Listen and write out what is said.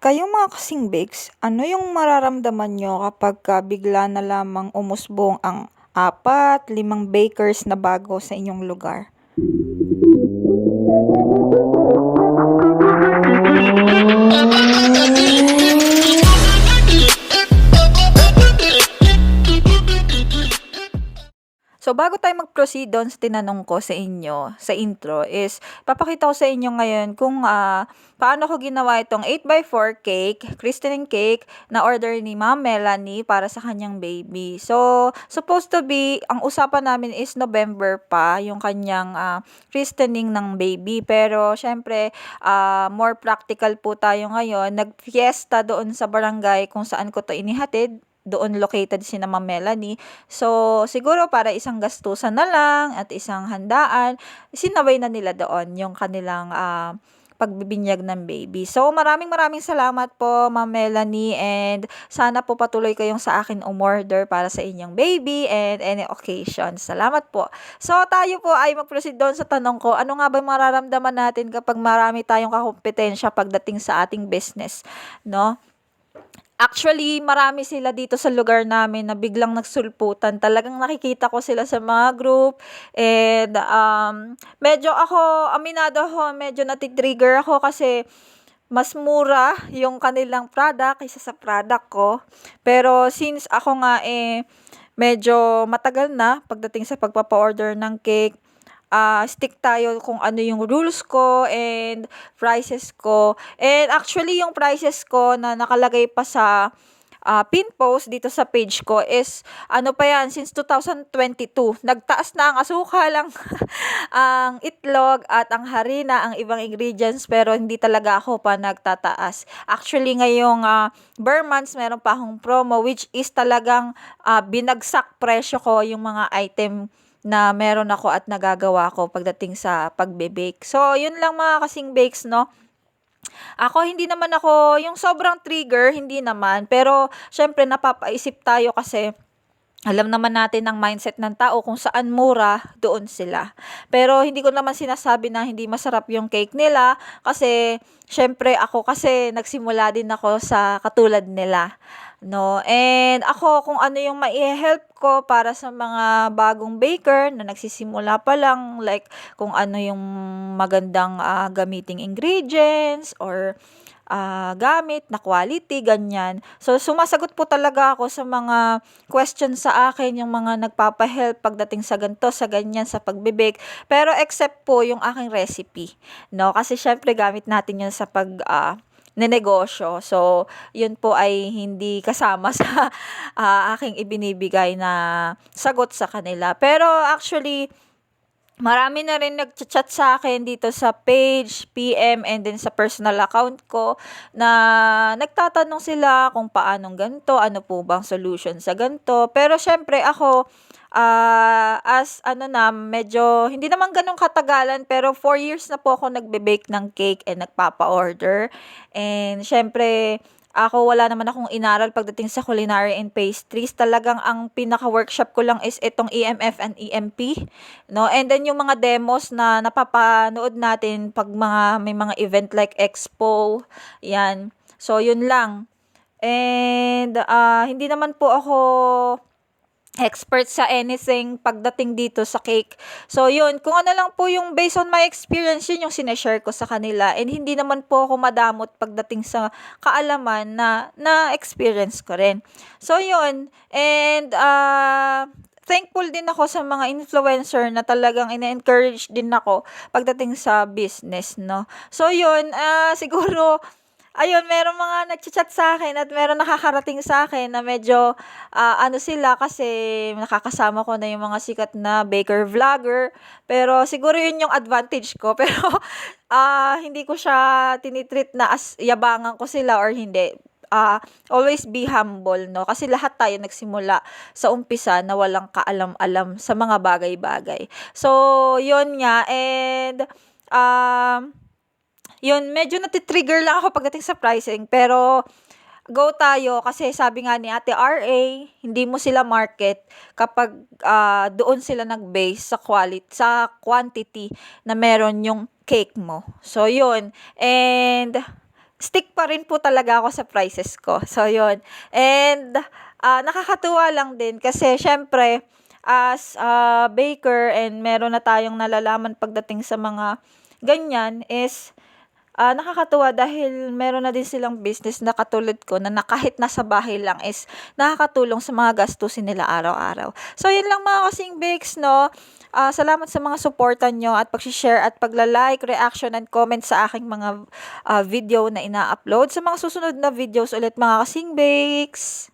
Kayong mga kasing bakes, ano yung mararamdaman nyo kapagka bigla na lamang umusbong ang 4, 5 bakers na bago sa inyong lugar? So, bago tayo mag-proceed doon sa tinanong ko sa inyo, sa intro, is papakita ko sa inyo ngayon kung paano ko ginawa itong 8x4 cake, christening cake, na order ni Ma'am Melanie para sa kanyang baby. So, supposed to be, ang usapan namin is November pa, yung kanyang christening ng baby. Pero, syempre, more practical po tayo ngayon. Nag-fiesta doon sa barangay kung saan ko to inihatid. Doon located si Ma'am Melanie. So, siguro para isang gastusan na lang at isang handaan, sinabay na nila doon yung kanilang pagbibinyag ng baby. So, maraming salamat po, Ma'am Melanie, and sana po patuloy kayong sa akin umorder para sa inyong baby and any occasion. Salamat po. So, tayo po ay mag-proceed doon sa tanong ko, ano nga ba mararamdaman natin kapag marami tayong kakompetensya pagdating sa ating business, no? Actually, marami sila dito sa lugar namin na biglang nagsulputan. Talagang nakikita ko sila sa mga group and medyo ako, aminado ako, medyo natitrigger ako kasi mas mura yung kanilang product kaysa sa product ko. Pero since ako nga medyo matagal na pagdating sa pagpapa-order ng cake, stick tayo kung ano yung rules ko and prices ko. And actually, yung prices ko na nakalagay pa sa pin post dito sa page ko is ano pa yan, since 2022. Nagtaas na ang asukal, ang itlog at ang harina, ang ibang ingredients, pero hindi talaga ako pa nagtataas. Actually, ngayong bare months, meron pa akong promo which is talagang binagsak presyo ko yung mga item na meron ako at nagagawa ko pagdating sa pagbe-bake. So, yun lang mga kasing bakes, no? Ako, hindi naman ako, yung sobrang trigger, hindi naman. Pero, syempre, napapaisip tayo kasi alam naman natin ang mindset ng tao kung saan mura, doon sila. Pero hindi ko naman sinasabi na hindi masarap yung cake nila kasi syempre ako kasi nagsimula din ako sa katulad nila. No, and ako kung ano yung mai-help ko para sa mga bagong baker na nagsisimula pa lang, like kung ano yung magandang gamiting ingredients or gamit na quality, ganyan. So, sumasagot po talaga ako sa mga questions sa akin, yung mga nagpapa-help pagdating sa ganito, sa ganyan, sa pagbe-bake. Pero except po yung aking recipe, no? Kasi syempre gamit natin yun sa nenegosyo. So, yun po ay hindi kasama sa aking ibinibigay na sagot sa kanila. Pero actually, marami na rin nagchat sa akin dito sa page, PM, and then sa personal account ko na nagtatanong sila kung paanong ganito, ano po bang solution sa ganito. Pero syempre ako, as ano na, medyo hindi naman ganun katagalan, pero 4 years na po ako nagbe-bake ng cake and nagpapa-order. And syempre, ako wala naman akong inaral pagdating sa culinary and pastries. Talagang ang pinaka-workshop ko lang is itong EMF and EMP, no? And then yung mga demos na napapanood natin pag may mga event like expo, yan. So, yun lang. And hindi naman po ako expert sa anything pagdating dito sa cake. So, yun. Kung ano lang po yung based on my experience, yun yung sineshare ko sa kanila. And hindi naman po ako madamot pagdating sa kaalaman na experience ko rin. So, yun. And, thankful din ako sa mga influencer na talagang ina-encourage din ako pagdating sa business, no? So, yun. Siguro, ayun, merong mga nagcha-chat sa akin at meron nakakarating sa akin na medyo ano sila kasi nakakasama ko na yung mga sikat na baker vlogger. Pero siguro yun yung advantage ko. Pero hindi ko siya tinitreat na as yabangan ko sila or hindi. Always be humble, no? Kasi lahat tayo nagsimula sa umpisa na walang kaalam-alam sa mga bagay-bagay. So, yun nga. And, yun, medyo natitrigger lang ako pagdating sa pricing, pero go tayo kasi sabi nga ni Ate RA, hindi mo sila market kapag doon sila nag-base sa quality, sa quantity na meron yung cake mo. So, yun. And stick pa rin po talaga ako sa prices ko. So, yun. And, nakakatuwa lang din kasi syempre, as a baker and meron na tayong nalalaman pagdating sa mga ganyan is nakakatuwa dahil meron na din silang business na katulad ko na kahit nasa bahay lang is nakakatulong sa mga gastusin nila araw-araw. So, yun lang mga kasing bakes, no? Salamat sa mga suporta nyo at pag-share at pagla-like, reaction, and comment sa aking mga video na ina-upload. Sa mga susunod na videos ulit mga kasing bakes.